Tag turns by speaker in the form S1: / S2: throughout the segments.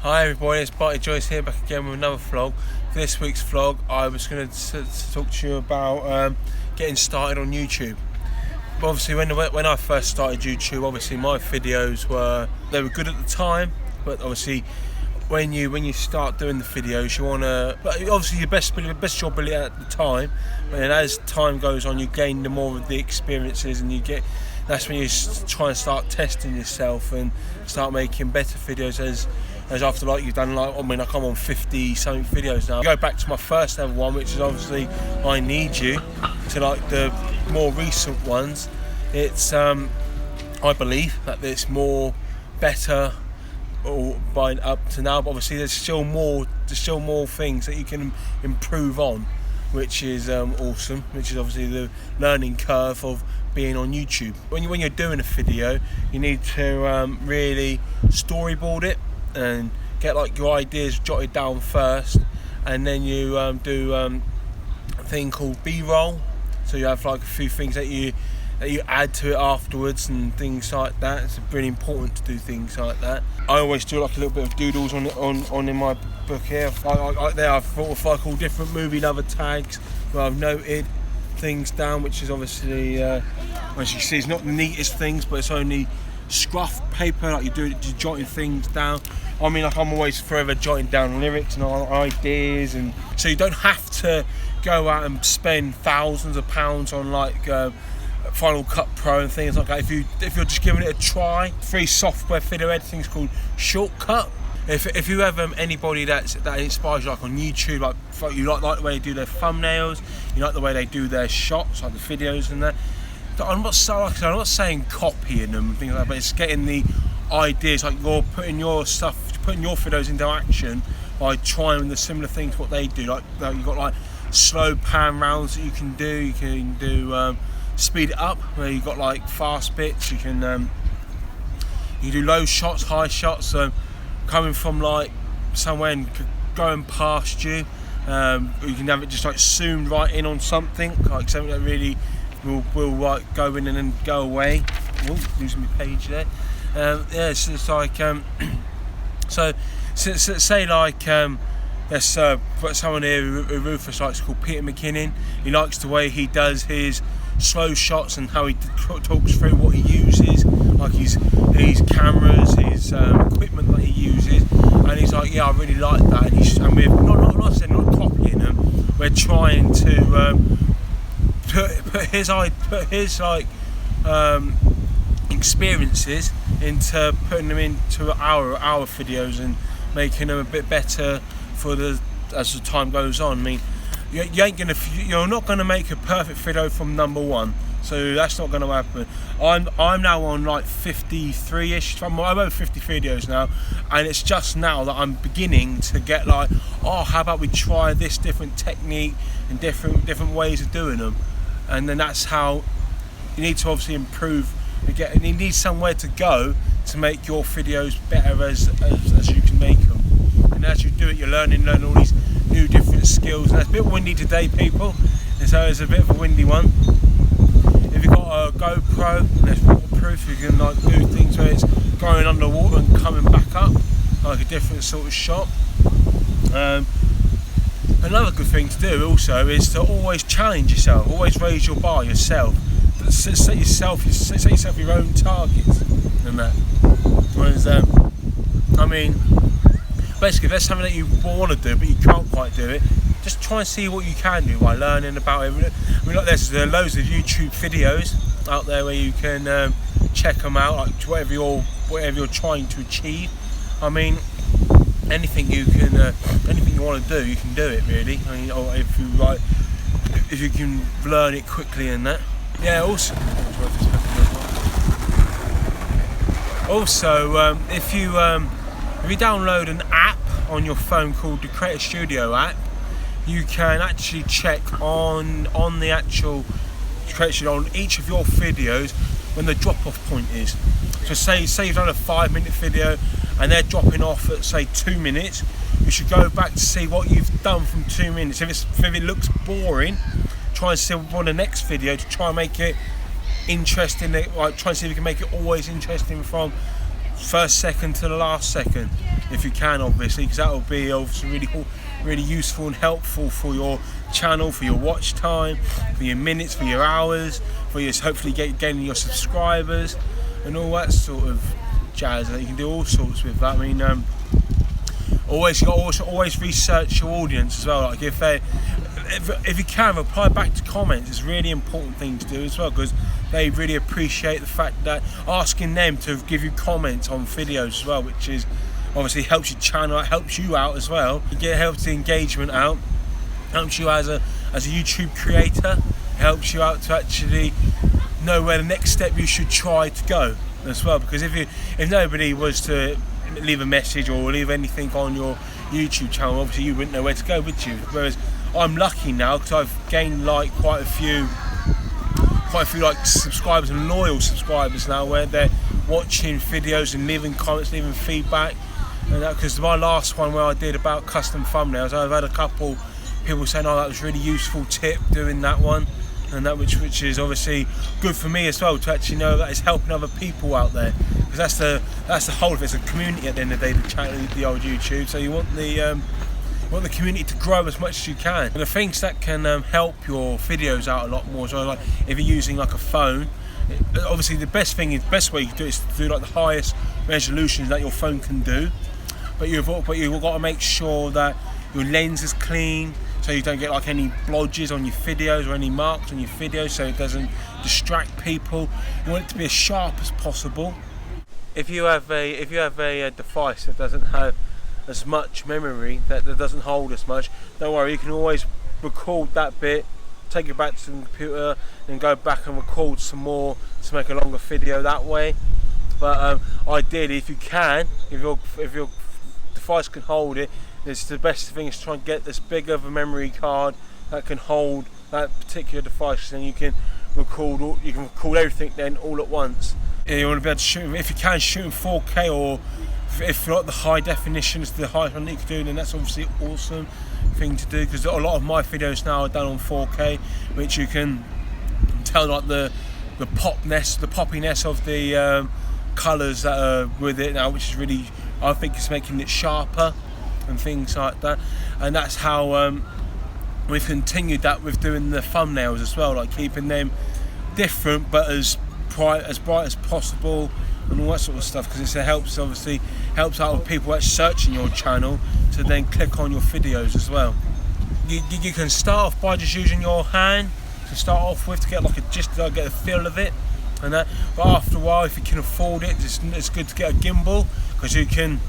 S1: Hi everybody, it's Bartie Joyce here, back again with another vlog. For this week's vlog, I was going to talk to you about getting started on YouTube. Obviously, when I first started YouTube, obviously my videos were good at the time, but obviously when you start doing the videos, you want to, obviously your best your ability at the time, and as time goes on, you gain the more of the experiences, and that's when you try and start testing yourself and start making better videos as after you've done I'm on 50 something videos now. I go back to my first ever one, which is obviously I Need You, to the more recent ones. It's I believe that it's more better by up to now, but obviously there's still more things that you can improve on, which is awesome, which is obviously the learning curve of being on YouTube. When you're doing a video, you need to really storyboard it and get your ideas jotted down first, and then you do a thing called B-roll. So you have a few things that you add to it afterwards and things like that. It's really important to do things like that. I always do a little bit of doodles on in my book here. I've thought of all different movie lover tags where I've noted things down, which is obviously as you see, it's not the neatest things, but it's only scruff paper. You're jotting things down. I'm always forever jotting down lyrics and ideas, and so you don't have to go out and spend thousands of pounds on Final Cut Pro and things like that. If you're just giving it a try, free software video editing is called Shortcut. If you have anybody that inspires you on YouTube, you like the way they do their thumbnails, you like the way they do their shots, the videos and that. I'm not saying copying them and things like that, but it's getting the ideas, you're putting your videos into action by trying the similar things what they do. You've got slow pan rounds that you can do. You can do speed it up, where you've got fast bits. You can do low shots, high shots. So coming from somewhere and going past you, you can have it just zoomed right in on something, something that really will go in and then go away. Losing my page there. It's so say let's put someone here who Rufus likes, called Peter McKinnon. He likes the way he does his slow shots and how he talks through what he uses, his cameras, his equipment that he uses, and he's I really like that. And we're not copying him. We're trying to put his experiences into putting them into our videos and making them a bit better as the time goes on. You're not gonna make a perfect video from number one, so that's not gonna happen. I'm now on 53ish. I'm over 50 videos now, and it's just now that I'm beginning to get how about we try this different technique and different ways of doing them. And then that's how you need to obviously improve. You need somewhere to go to make your videos better as you can make them. And as you do it, you're learning all these new different skills. And it's a bit windy today, people, and so it's a bit of a windy one. If you've got a GoPro and it's waterproof, you can do things where it's going underwater and coming back up, a different sort of shot. Another good thing to do also is to always challenge yourself, always raise your bar yourself. Set yourself your own targets and that. Whereas, basically, if there's something that you want to do but you can't quite do it, just try and see what you can do by learning about it. There's loads of YouTube videos out there where you can check them out, whatever you're trying to achieve. Anything you want to do, you can do it really. If you can learn it quickly and that. Yeah. Also, if you download an app on your phone called the Creator Studio app, you can actually check on the actual Creator Studio on each of your videos when the drop-off point is. So say you've done a 5-minute video and they're dropping off at say 2 minutes, you should go back to see what you've done from 2 minutes. If it looks boring, try and see on the next video to try and make it interesting. Try and see if you can make it always interesting from first second to the last second, if you can, obviously, because that will be obviously really useful and helpful for your channel, for your watch time, for your minutes, for your hours, for your hopefully gaining your subscribers and all that sort of jazz. You can do all sorts with that. I mean, always research your audience as well. Like if you can, reply back to comments. It's a really important thing to do as well, because they really appreciate the fact that asking them to give you comments on videos as well, which is obviously helps your channel, helps you out as well. It helps the engagement out, helps you as a YouTube creator, helps you out to actually know where the next step you should try to go as well. Because if nobody was to leave a message or leave anything on your YouTube channel, obviously you wouldn't know where to go, would you? Whereas I'm lucky now because I've gained like quite a few like subscribers and loyal subscribers now, where they're watching videos and leaving comments, leaving feedback. And that, because my last one where I did about custom thumbnails, I've had a couple people saying, "Oh, that was a really useful tip doing that one," and that which is obviously good for me as well to actually know that it's helping other people out there, because that's the whole of it. It's a community at the end of the day, the channel, the old YouTube. So you want the community to grow as much as you can. And the things that can help your videos out a lot more. So like if you're using like a phone, obviously the best way you can do it is to do like the highest resolution that your phone can do. But you've got to make sure that your lens is clean, so you don't get like any blodges on your videos or any marks on your videos, so it doesn't distract people. You want it to be as sharp as possible. If you have a device that doesn't have as much memory, that doesn't hold as much, don't worry, you can always record that bit, take it back to the computer and go back and record some more to make a longer video that way. But ideally, if you can, if your device can hold it, it's the best thing is to try and get this big of a memory card that can hold that particular device, then you can record everything then all at once. Yeah, you want to be able to shoot, if you can, shoot in 4K, or if not, the high definition is the highest one that you can do, then that's obviously an awesome thing to do, because a lot of my videos now are done on 4K, which you can tell like the poppiness of the colours that are with it now, which is really, I think it's making it sharper and things like that. And that's how we've continued that with doing the thumbnails as well, like keeping them different but as bright as possible and all that sort of stuff, because it helps out with people that's searching your channel to then click on your videos as well. You can start off by just using your hand to start off with, to get like get a feel of it and that. But after a while, if you can afford it, it's good to get a gimbal, because you can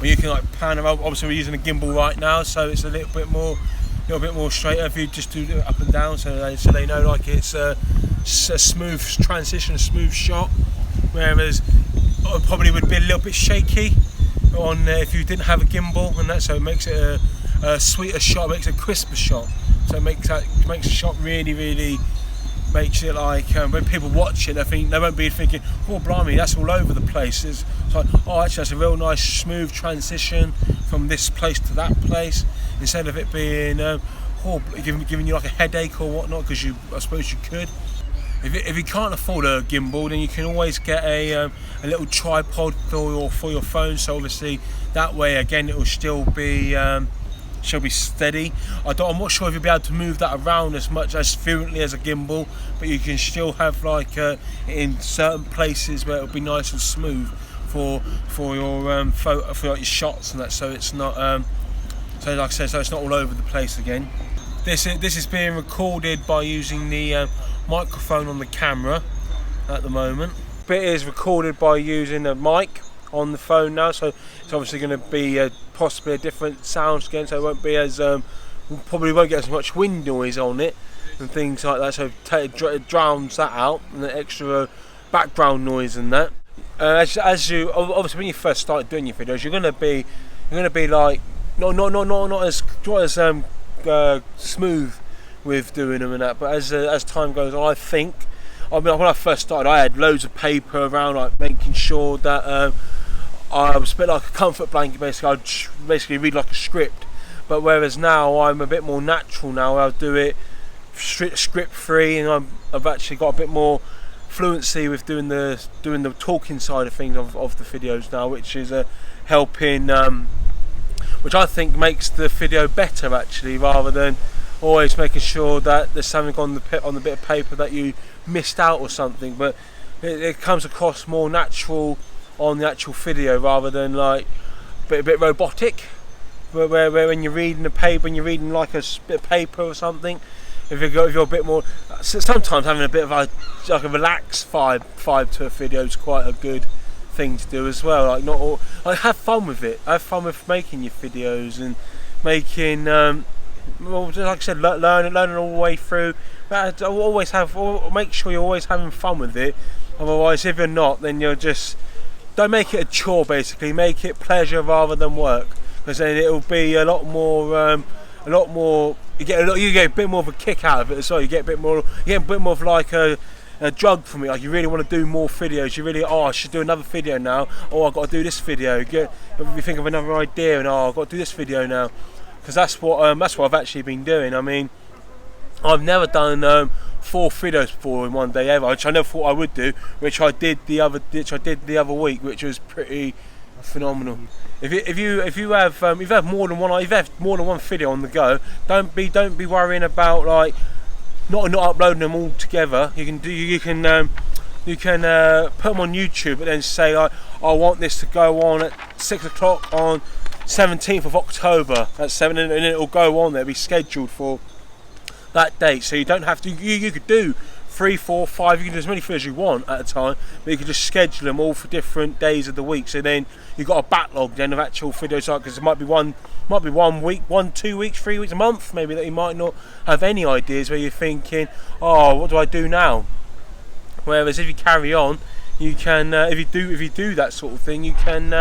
S1: like pan around. Obviously we're using a gimbal right now, so it's a little bit more straighter if you just do it up and down, so they know like it's a smooth transition, a smooth shot. Whereas it probably would be a little bit shaky on if you didn't have a gimbal and that, so it makes it a sweeter shot, makes it a crisper shot. So it makes the shot really makes it like when people watch it, they won't be thinking, "Oh blimey, that's all over the place." It's like, "Oh, actually that's a real nice smooth transition from this place to that place," instead of it being giving you like a headache or whatnot, because I suppose you could. If you can't afford a gimbal, then you can always get a little tripod for your phone. So obviously that way again it will still be steady. I'm not sure if you'll be able to move that around as much as fluently as a gimbal, but you can still have like in certain places where it'll be nice and smooth for your photo, for like your shots and that. So it's not so like I said, so it's not all over the place again. This is being recorded by using the microphone on the camera at the moment. Bit is recorded by using a mic on the phone now, so it's obviously going to be possibly a different sound again, so it won't be as probably won't get as much wind noise on it and things like that, so it drowns that out, and the extra background noise and that. As you obviously when you first start doing your videos, you're going to be like not as smooth with doing them and that, but as time goes on, I mean, when I first started, I had loads of paper around, like making sure that I was a bit like a comfort blanket. Basically, I'd basically read like a script. But whereas now I'm a bit more natural now, I'll do it script free, and I've actually got a bit more fluency with doing the talking side of things of the videos now, which is helping, which I think makes the video better actually, rather than always making sure that there's something on the bit of paper that you missed out or something. But it comes across more natural on the actual video rather than like a bit robotic. Where when you're reading a paper, when you're reading like a bit of paper or something, if you're a bit more, sometimes having a bit of a relaxed vibe to a video is quite a good thing to do as well. Like have fun with it. Have fun with making your videos and making, well, like I said, learning all the way through. But make sure you're always having fun with it. Otherwise, if you're not, then don't make it a chore. Basically, make it pleasure rather than work, because then it'll be a lot more. You get a bit more of a kick out of it as well. You get a bit more of like a drug from it. Like you really want to do more videos. You really, I should do another video now. I've got to do this video. You think of another idea, and I've got to do this video now, because that's what I've actually been doing. I mean, I've never done 4 videos before in one day ever, which I never thought I would do, which I did the other week, which was pretty phenomenal. If you have more than one video on the go, don't be worrying about like not uploading them all together. You can put them on YouTube, but then say like, I want this to go on at 6 o'clock on 17th of October at 7, and it'll go on there. It'll be scheduled for that date, so you don't have to. You could do 3, 4, 5. You can do as many videos as you want at a time, but you can just schedule them all for different days of the week. So then you've got a backlog then of actual videos, because it might be 1 week, 1, 2 weeks, 3 weeks, a month, maybe, that you might not have any ideas, where you're thinking, oh, what do I do now? Whereas if you carry on, you can. If you do that sort of thing, you can.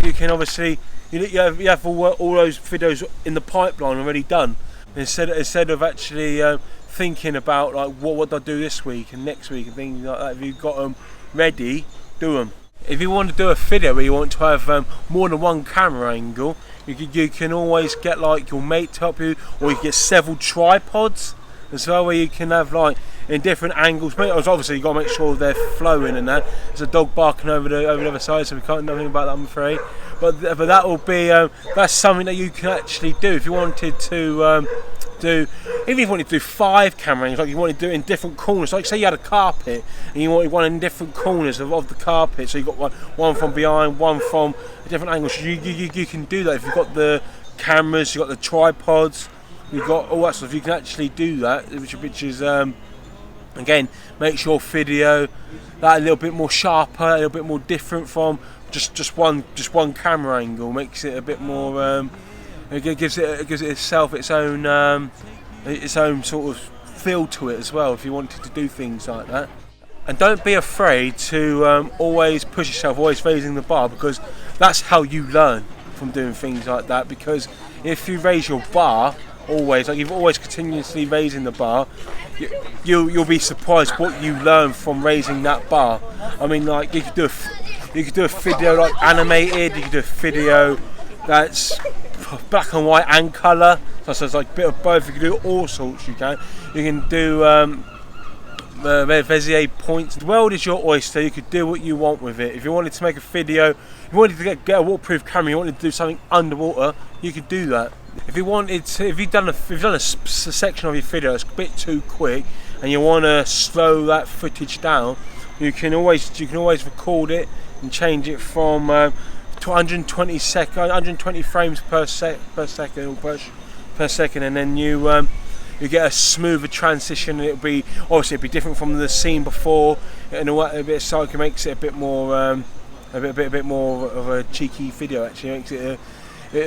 S1: You can obviously you have all those videos in the pipeline already done. Instead of actually thinking about like what do I do this week and next week and things like that. If you've got them ready, do them. If you want to do a video where you want to have more than one camera angle, you can always get like your mate to help you, or you can get several tripods as well, where you can have like in different angles. Obviously you've got to make sure they're flowing and that. There's a dog barking over the other side, so we can't do anything about that, I'm afraid. But that will be that's something that you can actually do if you wanted to even if you wanted to do 5 camera angles, like you wanted to do it in different corners. Like say you had a carpet and you wanted one in different corners of the carpet, so you got one from behind, one from a different angle. So you can do that if you've got the cameras, you've got the tripods, you've got all that stuff. You can actually do that, which is again, makes your video that a little bit more sharper, a little bit more different from just one camera angle. Makes it a bit more. It gives itself its own sort of feel to it as well, if you wanted to do things like that. And don't be afraid to always push yourself, always raising the bar, because that's how you learn from doing things like that. Because if you raise your bar always, like you're always continuously raising the bar, you'll be surprised what you learn from raising that bar. I mean, like you could do a video like animated, you could do a video that's black and white and colour, so it's like a bit of both. You can do all sorts. You can do Bezier points. The world is your oyster. You could do what you want with it. If you wanted to make a video, if you wanted to get a waterproof camera, you wanted to do something underwater, you could do that. If you've done a section of your video that's a bit too quick and you want to slow that footage down, you can always record it and change it from 120 frames per second, and then you get a smoother transition. It'll be different from the scene before, and all that. A bit so it makes it a bit more of a cheeky video. Actually, makes it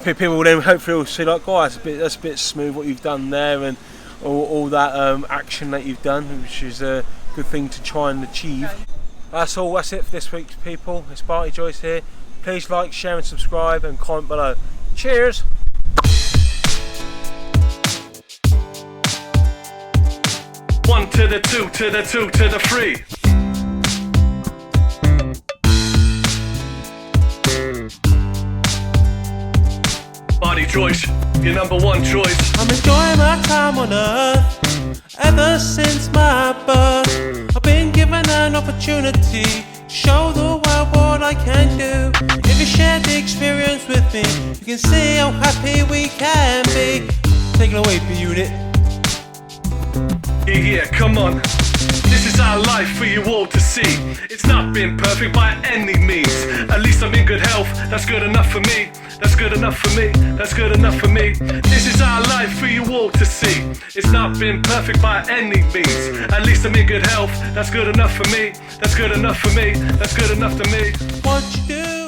S1: people will then hopefully see like, oh, that's a bit smooth what you've done there, and all that action that you've done, which is a good thing to try and achieve. That's it for this week's people. It's Bartie, Joyce here. Please like, share and subscribe and comment below. Cheers!
S2: One to the 2 to the 2 to the 3. Bartie, Joyce, your #1 choice.
S1: I'm enjoying my time on earth. Ever since my birth, I've been given an opportunity to show the world what I can do. If you share the experience with me, you can see how happy we can be. Take it away, B-Unit.
S2: Yeah, come on. This is our life for you all to see. It's not been perfect by any means. At least I'm in good health, that's good enough for me. That's good enough for me, that's good enough for me. This is our life for you all to see. It's not been perfect by any means. At least I'm in good health, that's good enough for me. That's good enough for me, that's good enough to me.
S1: What you do?